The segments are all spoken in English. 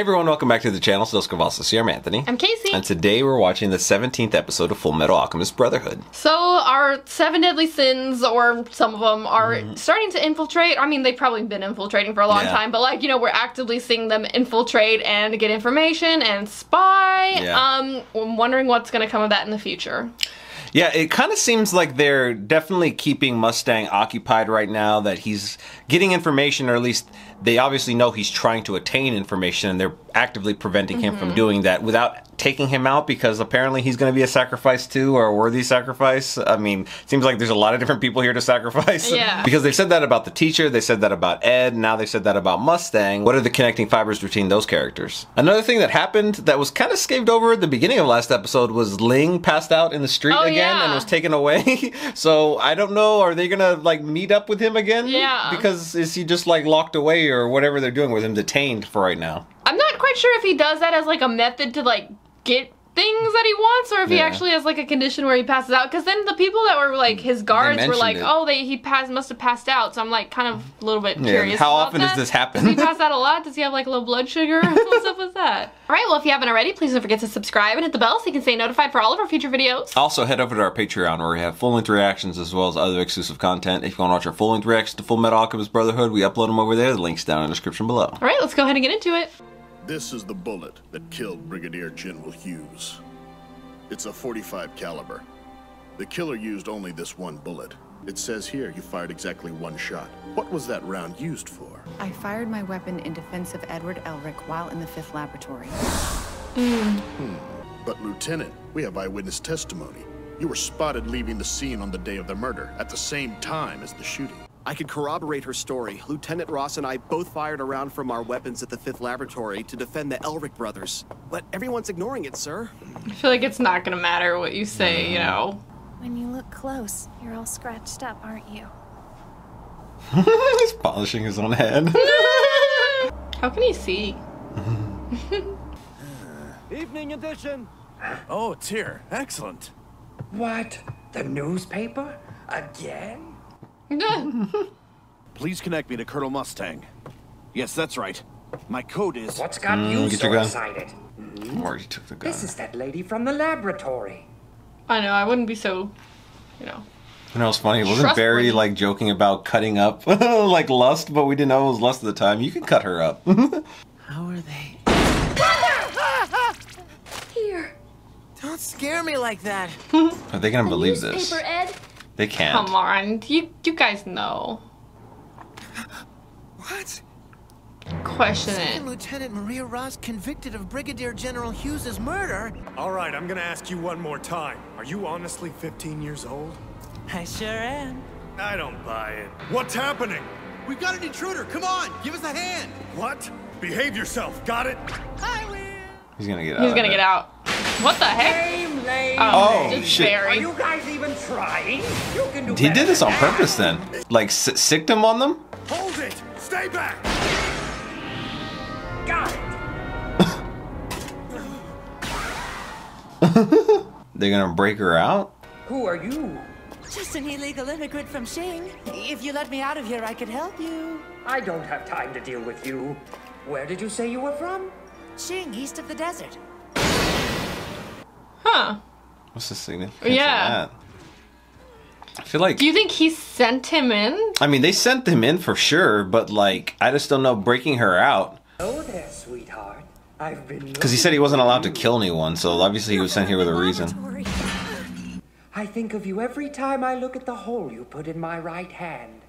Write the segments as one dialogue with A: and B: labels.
A: Hey everyone, welcome back to the channel. Dos Cavazos here. I'm Anthony.
B: I'm Casey.
A: And today we're watching the 17th episode of Full Metal Alchemist Brotherhood.
B: So our 7 deadly sins, or some of them, are starting to infiltrate. I mean, they've probably been infiltrating for a long time, but like, you know, we're actively seeing them infiltrate and get information and spy. I'm wondering what's going to come of that in the future.
A: Yeah, it kind of seems like they're definitely keeping Mustang occupied right now, that he's getting information, or at least they obviously know he's trying to attain information, and they're actively preventing him from doing that without taking him out, because apparently he's going to be a sacrifice too, or a worthy sacrifice. I mean, it seems like there's a lot of different people here to sacrifice.
B: Yeah.
A: Because they've said that about the teacher, they said that about Ed, now they said that about Mustang. What are the connecting fibers between those characters? Another thing that happened that was kind of skaved over at the beginning of last episode was Ling passed out in the street again and was taken away. So I don't know, are they gonna like meet up with him again?
B: Yeah.
A: Because is he just like locked away or whatever they're doing with him, detained for right now?
B: I'm not quite sure if he does that as like a method to like get things that he wants, or if he actually has like a condition where he passes out, because then the people that were like his guards were like, oh, he must have passed out, so I'm like kind of a little bit curious.
A: How
B: about
A: often
B: that.
A: does this happen?
B: Does he pass out a lot? Does he have like low blood sugar? What's up with that? Alright, well, if you haven't already, please don't forget to subscribe and hit the bell so you can stay notified for all of our future videos.
A: Also, head over to our Patreon where we have full-length reactions as well as other exclusive content. If you want to watch our full-length reactions to Full Metal Alchemist Brotherhood, we upload them over there. The link's down in the description below.
B: Alright, let's go ahead and get into it.
C: This is the bullet that killed Brigadier General Hughes. It's a .45 caliber. The killer used only this one bullet. It says here you fired exactly one shot. What was that round used for?
D: I fired my weapon in defense of Edward Elric while in the 5th laboratory.
C: But Lieutenant, we have eyewitness testimony. You were spotted leaving the scene on the day of the murder, at the same time as the shooting.
E: I can corroborate her story. Lieutenant Ross and I both fired a round from our weapons at the 5th laboratory to defend the Elric brothers. But everyone's ignoring it, sir.
B: I feel like it's not gonna matter what you say, you know.
F: When you look close, you're all scratched up, aren't you?
A: He's polishing his own head.
B: How can he see?
G: Evening edition. Oh, it's here. Excellent.
H: What? The newspaper? Again?
G: Please connect me to Colonel Mustang. Yes, that's right. My code is...
H: What's got you
A: get
H: so
A: your gun.
H: excited?
A: Or you took the gun.
H: This is that lady from the laboratory.
B: I know, I wouldn't be so, you know.
A: You know, it's funny. Wasn't Barry like joking about cutting up like lust, but we didn't know it was lust at the time. You can cut her up.
I: How are they?
F: Here.
I: Don't scare me like that.
A: Are they gonna believe this?
F: Newspaper, Ed.
A: They can't.
B: Come on, you guys know.
I: What?
B: Question
I: Second
B: it.
I: Lieutenant Maria Ross convicted of Brigadier General Hughes' murder.
J: All right, I'm gonna ask you one more time. Are you honestly 15 years old?
I: I sure am.
J: I don't buy it. What's happening?
E: We've got an intruder. Come on, give us a hand.
J: What? Behave yourself, got it?
I: I will.
A: He's gonna get out.
B: He's gonna get out. What the heck?
H: Lame, lame.
A: Oh,
B: just
A: shit.
H: Are
B: Barry.
H: you guys even trying? You can do
A: He
H: better
A: did this on
H: than that.
A: purpose then. Like, sicked him on them?
J: Hold it! Stay back!
H: Got it.
A: They're gonna break her out?
H: Who are you?
I: Just an illegal immigrant from Shing. If you let me out of here, I could help you.
H: I don't have time to deal with you. Where did you say you were from?
I: Shing, east of the desert.
B: Huh.
A: What's the significance
B: Yeah.
A: of that? I feel like...
B: Do you think he sent him in?
A: I mean, they sent him in for sure, but like, I just don't know, breaking her out.
H: Oh there, sweetheart. I've been...
A: Because he said he wasn't allowed to kill anyone, so obviously he was sent here with a reason.
I: Laboratory.
H: I think of you every time I look at the hole you put in my right hand.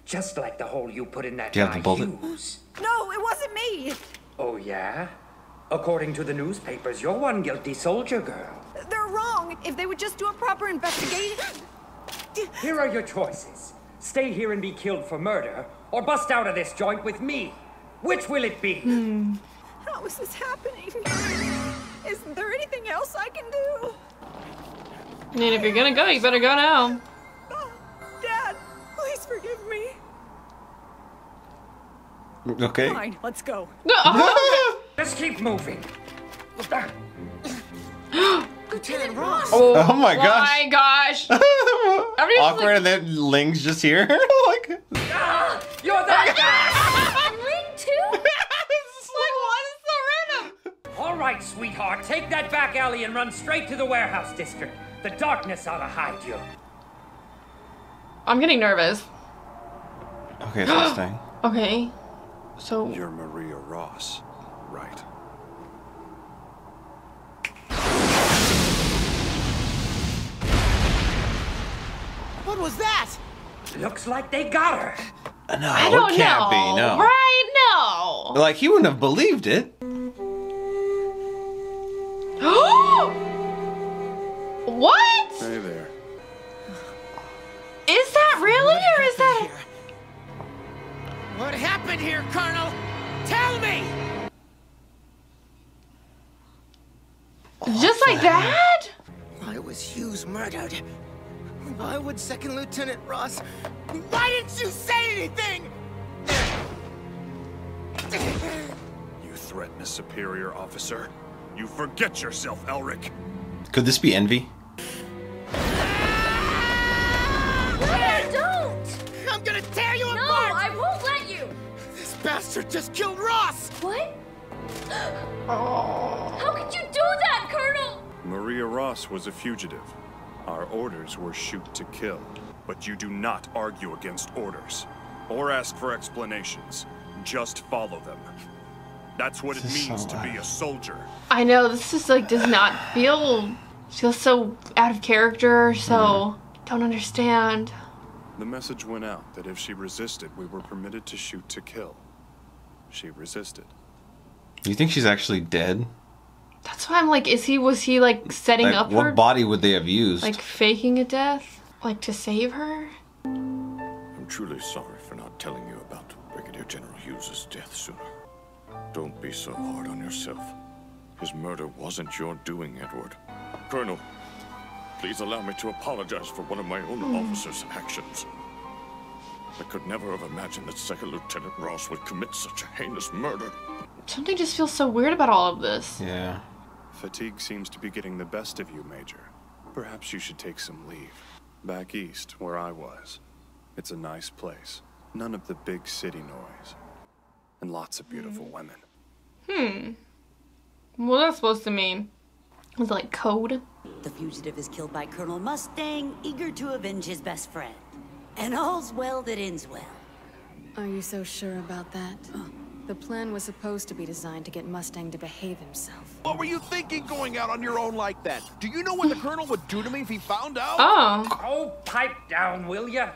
H: Just like the hole you put in that
A: Do you have
H: guy
A: the bullet?
H: Hughes.
D: No, it wasn't me.
H: Oh, yeah? According to the newspapers, you're one guilty soldier girl.
D: They're wrong. If they would just do a proper investigation.
H: Here are your choices. Stay here and be killed for murder, or bust out of this joint with me. Which will it be?
D: How is this happening? Isn't there anything else I can do?
B: I mean, if you're gonna go, you better go now.
D: Dad, please forgive me.
A: Okay.
D: Fine, let's go.
H: Let's keep moving.
I: Lieutenant Ross.
A: Oh my gosh.
B: My gosh. Everybody's
A: Awkward,
B: like,
A: and then Ling's just here. Like,
H: You're the...
F: Ring too?
B: like, what is so random
H: sweetheart. Take that back alley and run straight to the warehouse district. The darkness ought to hide you.
B: I'm getting nervous.
A: Okay, it's Mustang.
B: Okay. So...
J: You're Maria Ross, right?
I: What was that?
H: Looks like they got her.
A: No,
B: I don't
A: it can't
B: know.
A: be, no.
B: Right? No.
A: Like, he wouldn't have believed it.
B: What?
J: Hey there.
B: Is that really, or is that...
I: What happened here, Colonel? Tell me!
B: Just like that?
I: Why was Hughes murdered? Why would Second Lieutenant Ross... Why didn't you say anything?
J: You threaten a superior officer? You forget yourself, Elric.
A: Could this be envy?
I: Don't! I'm gonna tear you apart!
F: No, I won't let you!
I: This bastard just killed Ross!
F: What? How could you do that, Colonel?
J: Maria Ross was a fugitive. Our orders were shoot to kill. But you do not argue against orders. Or ask for explanations. Just follow them. That's what it means to be a soldier.
B: I know, this just like does not feel so out of character, so don't understand.
J: The message went out that if she resisted, we were permitted to shoot to kill. She resisted.
A: You think she's actually dead?
B: That's why I'm like, was he like setting
A: Like,
B: up
A: what
B: her?
A: body would they have used?
B: Like faking a death? Like to save her?
C: I'm truly sorry for not telling you about Brigadier General Hughes' death sooner. Don't be so hard on yourself. His murder wasn't your doing, Edward. Colonel, please allow me to apologize for one of my own officers' actions. I could never have imagined that Second Lieutenant Ross would commit such a heinous murder.
B: Something just feels so weird about all of this.
A: Yeah.
J: Fatigue seems to be getting the best of you, Major. Perhaps you should take some leave. Back east, where I was. It's a nice place. None of the big city noise. And lots of beautiful women.
B: What that's supposed to mean? Was it like code?
K: The fugitive is killed by Colonel Mustang, eager to avenge his best friend. And all's well that ends well.
L: Are you so sure about that? The plan was supposed to be designed to get Mustang to behave himself.
G: What were you thinking going out on your own like that? Do you know what the Colonel would do to me if he found out?
H: Oh, pipe down, will ya?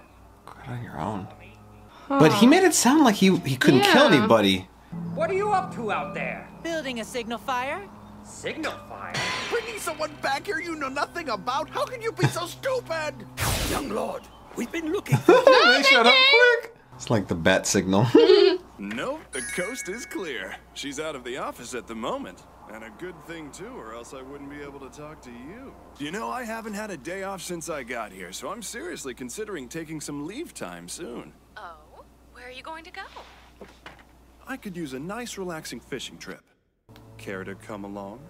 A: On your own. But he made it sound like he couldn't kill anybody.
H: What are you up to out there?
I: Building a signal fire?
H: Signal fire?
G: Bringing someone back here you know nothing about? How can you be so stupid?
E: Young Lord, we've been looking for
A: They shut up quick. It's like the bat signal.
J: Nope, the coast is clear. She's out of the office at the moment. And a good thing, too, or else I wouldn't be able to talk to you. You know, I haven't had a day off since I got here, so I'm seriously considering taking some leave time soon.
F: Oh? Where are you going to go?
J: I could use a nice, relaxing fishing trip. Care to come along?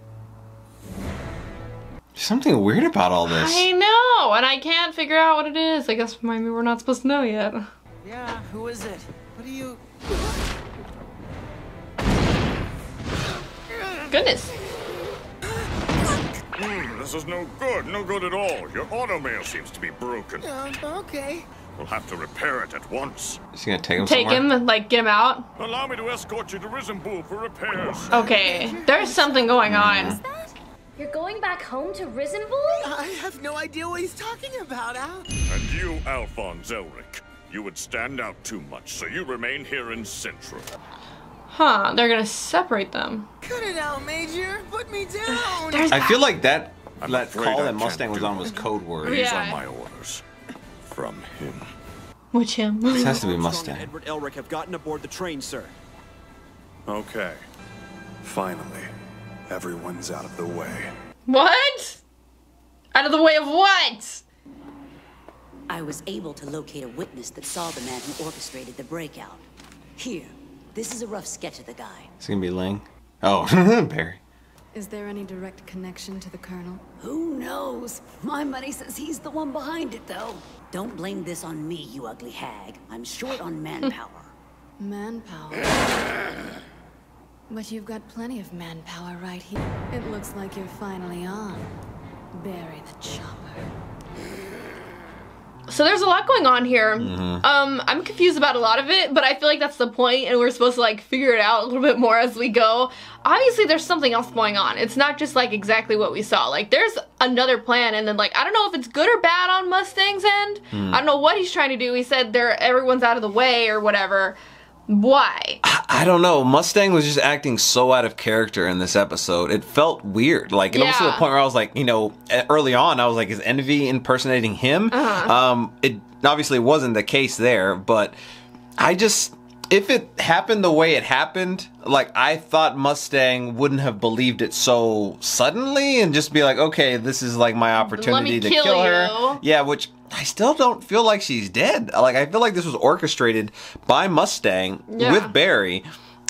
A: There's something weird about all this.
B: I know, and I can't figure out what it is. I guess maybe we're not supposed to know yet.
I: Yeah, who is it? What do you...
B: Goodness.
C: This is no good at all. Your automail seems to be broken.
I: Okay.
C: We'll have to repair it at once.
A: Is he gonna take him
B: Take
A: somewhere?
B: him, like get him out?
C: Allow me to escort you to Risenbull for repairs.
B: Okay, there's something going on.
F: You're going back home to Risenbull?
I: I have no idea what he's talking about, Al.
C: And you, Alphonse Elric, you would stand out too much, so you remain here in Central.
B: Huh, they're gonna separate them.
I: Cut it out, Major. Put me down.
A: I feel like that
C: afraid
A: call
C: I
A: that
C: can't
A: Mustang was
C: do
A: on was code word.
C: These
B: Yeah.
C: are my orders. From him.
B: Which him?
A: This has to be
E: Armstrong and
A: Mustang.
E: Edward Elric have gotten aboard the train, sir.
J: Okay. Finally, everyone's out of the way.
B: What? Out of the way of what?
K: I was able to locate a witness that saw the man who orchestrated the breakout. Here, this is a rough sketch of the guy.
A: It's gonna be Ling. Oh, Barry.
L: Is there any direct connection to the Colonel?
K: Who knows? My money says he's the one behind it, though. Don't blame this on me, you ugly hag. I'm short on manpower.
L: Manpower. But you've got plenty of manpower right here. It looks like you're finally on. Bury the chopper.
B: So there's a lot going on here. I'm confused about a lot of it, but I feel like that's the point, and we're supposed to like figure it out a little bit more as we go. Obviously there's something else going on. It's not just like exactly what we saw. Like there's another plan, and then like I don't know if it's good or bad on Mustang's end. I don't know what he's trying to do. He said everyone's out of the way or whatever. Why?
A: I don't know. Mustang was just acting so out of character in this episode. It felt weird. Like, it almost to the point where I was like, you know, early on, I was like, is Envy impersonating him? It obviously wasn't the case there, but I just, if it happened the way it happened, like, I thought Mustang wouldn't have believed it so suddenly and just be like, okay, this is like my opportunity to kill her. Yeah, which I still don't feel like she's dead. Like, I feel like this was orchestrated by Mustang with Barry.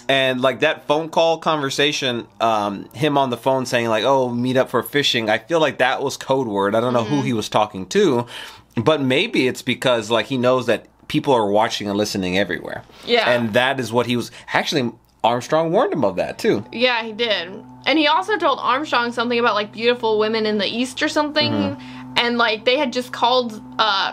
A: And like that phone call conversation, him on the phone saying like, oh, meet up for fishing. I feel like that was code word. I don't know who he was talking to, but maybe it's because like he knows that people are watching and listening everywhere. Yeah. And that is what he was actually, Armstrong warned him of that too.
B: Yeah, he did. And he also told Armstrong something about like beautiful women in the East or something. And like they had just called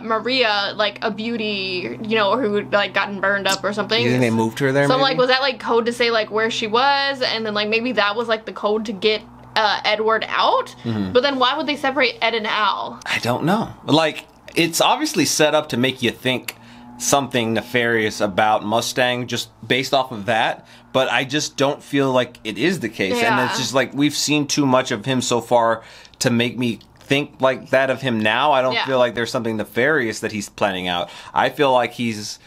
B: Maria like a beauty, you know, who had like gotten burned up or something.
A: You think they moved her there?
B: So I'm like, was that like code to say like where she was? And then like maybe that was like the code to get Edward out. But then why would they separate Ed and Al?
A: I don't know. Like, it's obviously set up to make you think something nefarious about Mustang just based off of that, but I just don't feel like it is the case. And it's just like we've seen too much of him so far to make me think like that of him now. I don't feel like there's something nefarious that he's planning out. I feel like he's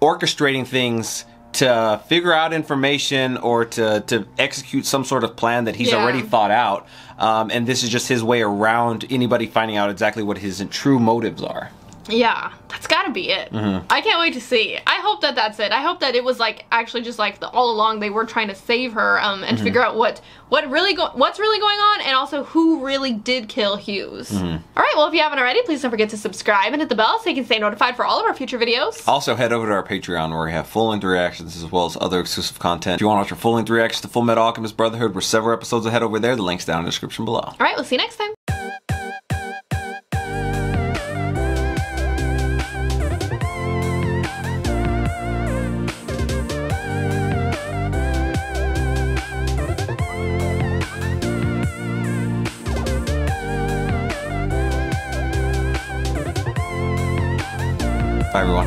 A: orchestrating things to figure out information or to execute some sort of plan that he's already thought out. And this is just his way around anybody finding out exactly what his true motives are.
B: Yeah, that's gotta be it. I can't wait to see. I hope that that's it. I hope that it was like actually just like all along they were trying to save her and figure out what's really going on, and also who really did kill Hughes. All right, well, if you haven't already, please don't forget to subscribe and hit the bell so you can stay notified for all of our future videos.
A: Also, head over to our Patreon where we have full-length reactions as well as other exclusive content. If you want to watch our full-length reactions to Full Metal Alchemist Brotherhood, we're several episodes ahead over there. The link's down in the description below.
B: All right, we'll see you next time.
A: Bye, everyone.